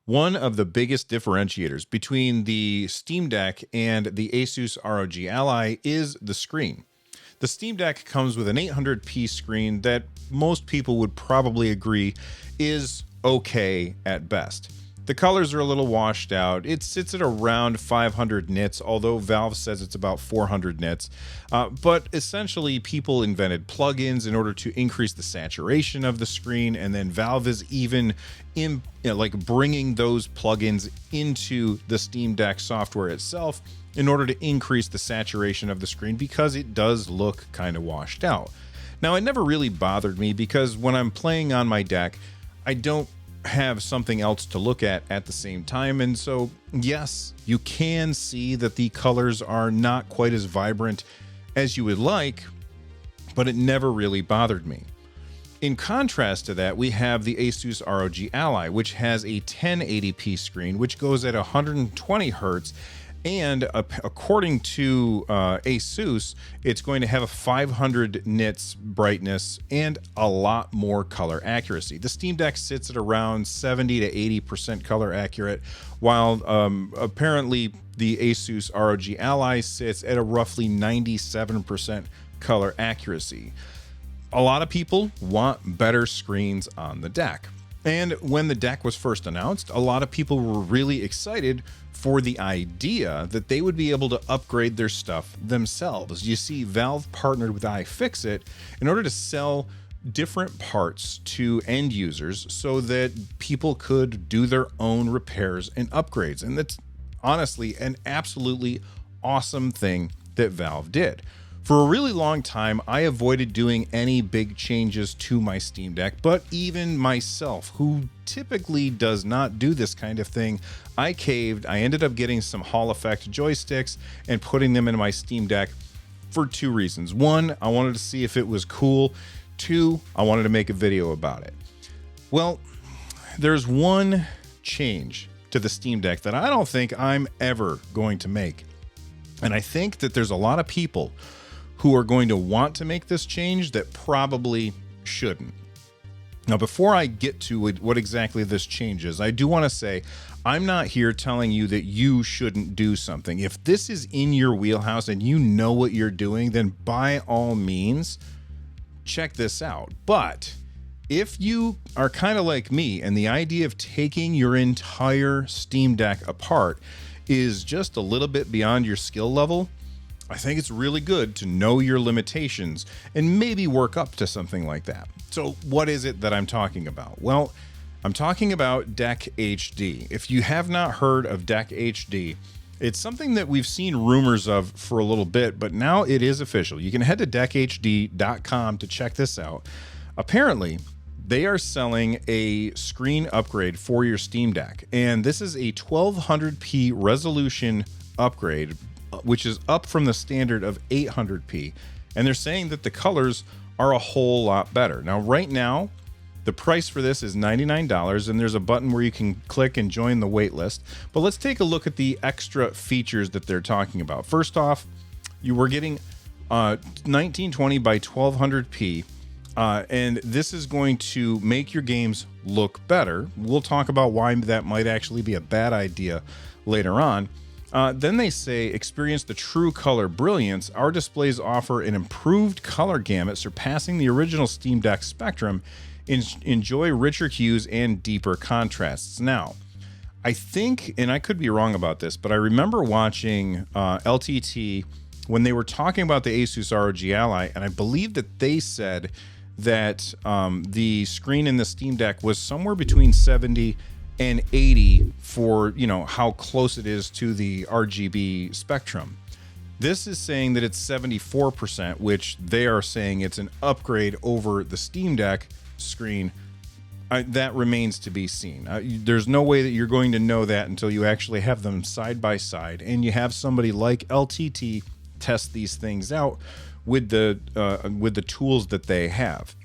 One of the biggest differentiators between the Steam Deck and the ASUS ROG Ally is the screen. The Steam Deck comes with an 800p screen that most people would probably agree is okay at best. The colors are a little washed out. It sits at around 500 nits, although Valve says it's about 400 nits. But essentially, people invented plugins in order to increase the saturation of the screen, and then Valve is even bringing those plugins into the Steam Deck software itself in order to increase the saturation of the screen because it does look kind of washed out. Now, it never really bothered me because when I'm playing on my deck, I don't have something else to look at the same time. And so, yes, you can see that the colors are not quite as vibrant as you would like, but it never really bothered me. In contrast to that, we have the ASUS ROG Ally, which has a 1080p screen, which goes at 120 hertz. And according to ASUS, it's going to have a 500 nits brightness and a lot more color accuracy. The Steam Deck sits at around 70 to 80% color accurate, while apparently the ASUS ROG Ally sits at a roughly 97% color accuracy. A lot of people want better screens on the deck. And when the deck was first announced, a lot of people were really excited for the idea that they would be able to upgrade their stuff themselves. You see, Valve partnered with iFixit in order to sell different parts to end users so that people could do their own repairs and upgrades. And that's honestly an absolutely awesome thing that Valve did. For a really long time, I avoided doing any big changes to my Steam Deck, but even myself, who typically does not do this kind of thing, I caved. I ended up getting some Hall Effect joysticks and putting them in my Steam Deck for two reasons. One, I wanted to see if it was cool. Two, I wanted to make a video about it. Well, there's one change to the Steam Deck that I don't think I'm ever going to make. And I think that there's a lot of people who are going to want to make this change that probably shouldn't. Now, before I get to what exactly this change is, I do want to say I'm not here telling you that you shouldn't do something. If this is in your wheelhouse and you know what you're doing, then by all means, check this out. But if you are kind of like me and the idea of taking your entire Steam Deck apart is just a little bit beyond your skill level, I think it's really good to know your limitations and maybe work up to something like that. So what is it that I'm talking about? Well, I'm talking about Deck HD. If you have not heard of Deck HD, it's something that we've seen rumors of for a little bit, but now it is official. You can head to deckhd.com to check this out. Apparently, they are selling a screen upgrade for your Steam Deck, and this is a 1200p resolution upgrade, which is up from the standard of 800p, and they're saying that the colors are a whole lot better. Now, right now, the price for this is $99, and there's a button where you can click and join the wait list. But let's take a look at the extra features that they're talking about. First off, you were getting 1920 by 1200p, and this is going to make your games look better. We'll talk about why that might actually be a bad idea later on. Then they say, experience the true color brilliance. Our displays offer an improved color gamut, surpassing the original Steam Deck spectrum. Enjoy richer hues and deeper contrasts. Now, I think, and I could be wrong about this, but I remember watching LTT when they were talking about the ASUS ROG Ally, and I believe that they said that the screen in the Steam Deck was somewhere between 70 and 80 for, you know, how close it is to the RGB spectrum. This is saying that it's 74%, which they are saying it's an upgrade over the Steam Deck screen. That remains to be seen. There's no way that you're going to know that until you actually have them side by side and you have somebody like LTT test these things out with the tools that they have.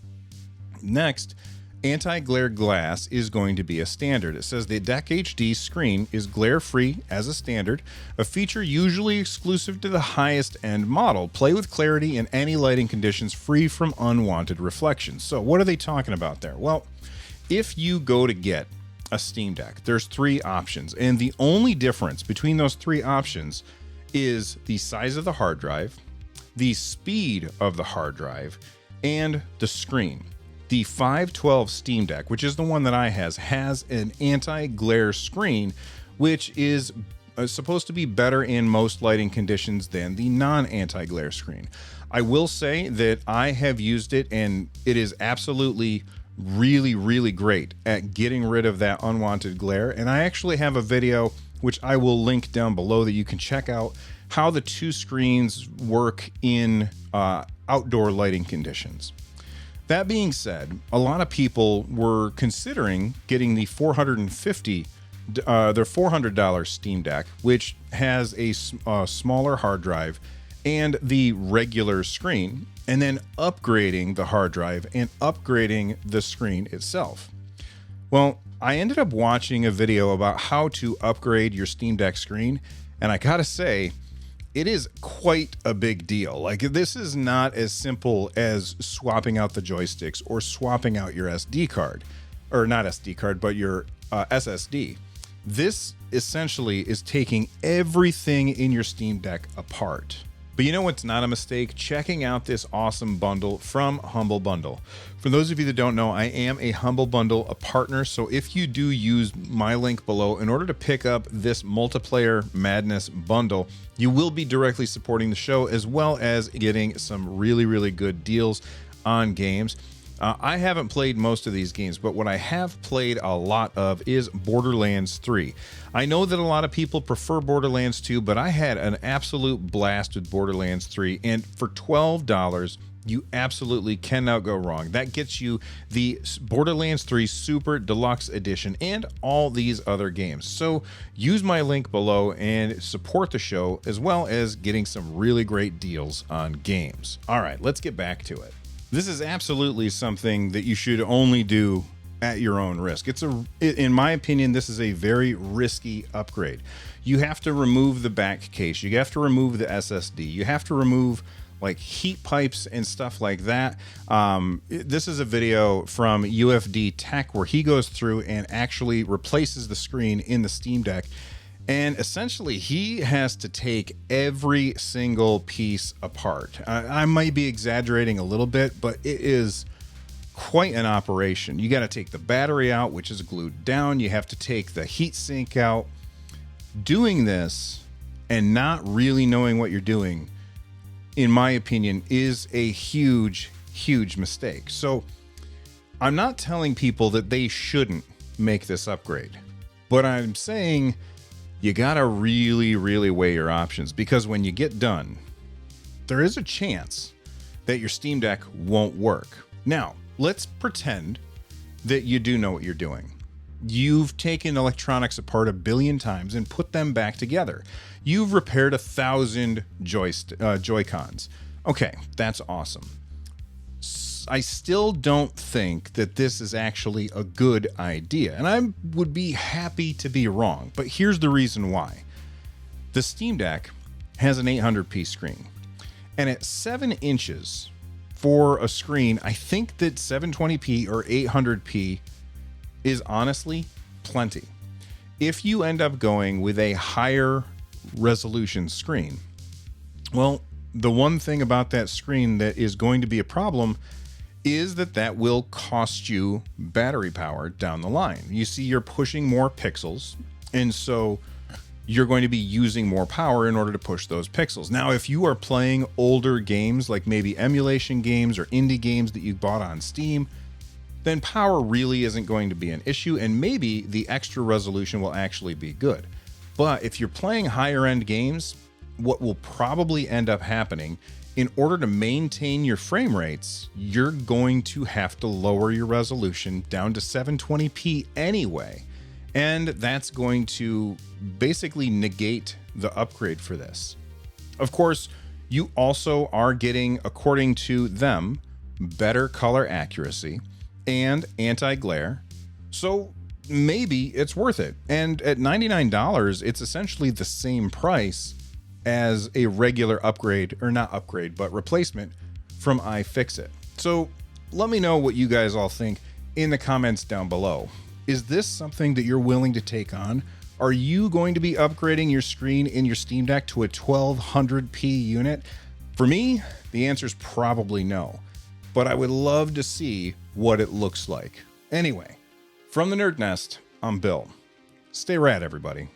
Next, anti-glare glass is going to be a standard. It says the Deck HD screen is glare-free as a standard, a feature usually exclusive to the highest end model. Play with clarity in any lighting conditions, free from unwanted reflections. So what are they talking about there? Well, if you go to get a Steam Deck, there's 3 options, and the only difference between those 3 options is the size of the hard drive, the speed of the hard drive, and the screen. The 512 Steam Deck, which is the one that I has an anti-glare screen, which is supposed to be better in most lighting conditions than the non-anti-glare screen. I will say that I have used it, and it is absolutely really great at getting rid of that unwanted glare. And I actually have a video which I will link down below that you can check out how the 2 screens work in outdoor lighting conditions. That being said, a lot of people were considering getting the their $400 Steam Deck, which has a smaller hard drive and the regular screen, and then upgrading the hard drive and upgrading the screen itself. Well, I ended up watching a video about how to upgrade your Steam Deck screen, and I gotta say, it is quite a big deal. Like, this is not as simple as swapping out the joysticks or swapping out your SD card, or not SD card, but your SSD. This essentially is taking everything in your Steam Deck apart. But you know what's not a mistake? Checking out this awesome bundle from Humble Bundle. For those of you that don't know, I am a Humble Bundle a partner, so if you do use my link below in order to pick up this Multiplayer Madness bundle, you will be directly supporting the show as well as getting some really good deals on games. I haven't played most of these games, but what I have played a lot of is Borderlands 3. I know that a lot of people prefer Borderlands 2, but I had an absolute blast with Borderlands 3, and for $12, you absolutely cannot go wrong. That gets you the Borderlands 3 Super Deluxe Edition and all these other games. So use my link below and support the show, as well as getting some really great deals on games. All right, let's get back to it. This is absolutely something that you should only do at your own risk. In my opinion, this is a very risky upgrade. You have to remove the back case. You have to remove the SSD. You have to remove like heat pipes and stuff like that. This is a video from UFD Tech where he goes through and actually replaces the screen in the Steam Deck. And essentially, he has to take every single piece apart. I might be exaggerating a little bit, but it is quite an operation. You got to take the battery out, which is glued down. You have to take the heat sink out. Doing this and not really knowing what you're doing, in my opinion, is a huge mistake. So I'm not telling people that they shouldn't make this upgrade, but I'm saying you gotta really weigh your options, because when you get done, there is a chance that your Steam Deck won't work. Now, let's pretend that you do know what you're doing. You've taken electronics apart 1 billion times and put them back together. You've repaired 1,000 Joy-Cons. Okay, that's awesome. I still don't think that this is actually a good idea, and I would be happy to be wrong, but here's the reason why. The Steam Deck has an 800p screen, and at 7 inches for a screen, I think that 720p or 800p is honestly plenty. If you end up going with a higher resolution screen, well, the one thing about that screen that is going to be a problem is that will cost you battery power down the line. You see, you're pushing more pixels, and so you're going to be using more power in order to push those pixels. Now, if you are playing older games, like maybe emulation games or indie games that you bought on Steam, then power really isn't going to be an issue, and maybe the extra resolution will actually be good. But if you're playing higher end games, what will probably end up happening, in order to maintain your frame rates, you're going to have to lower your resolution down to 720p anyway. And that's going to basically negate the upgrade for this. Of course, you also are getting, according to them, better color accuracy and anti-glare. So maybe it's worth it. And at $99, it's essentially the same price as a regular upgrade, or not upgrade, but replacement from iFixit. So let me know what you guys all think in the comments down below. Is this something that you're willing to take on? Are you going to be upgrading your screen in your Steam Deck to a 1200p unit? For me, the answer is probably no, but I would love to see what it looks like. Anyway, from the NerdNest, I'm Bill. Stay rad, everybody.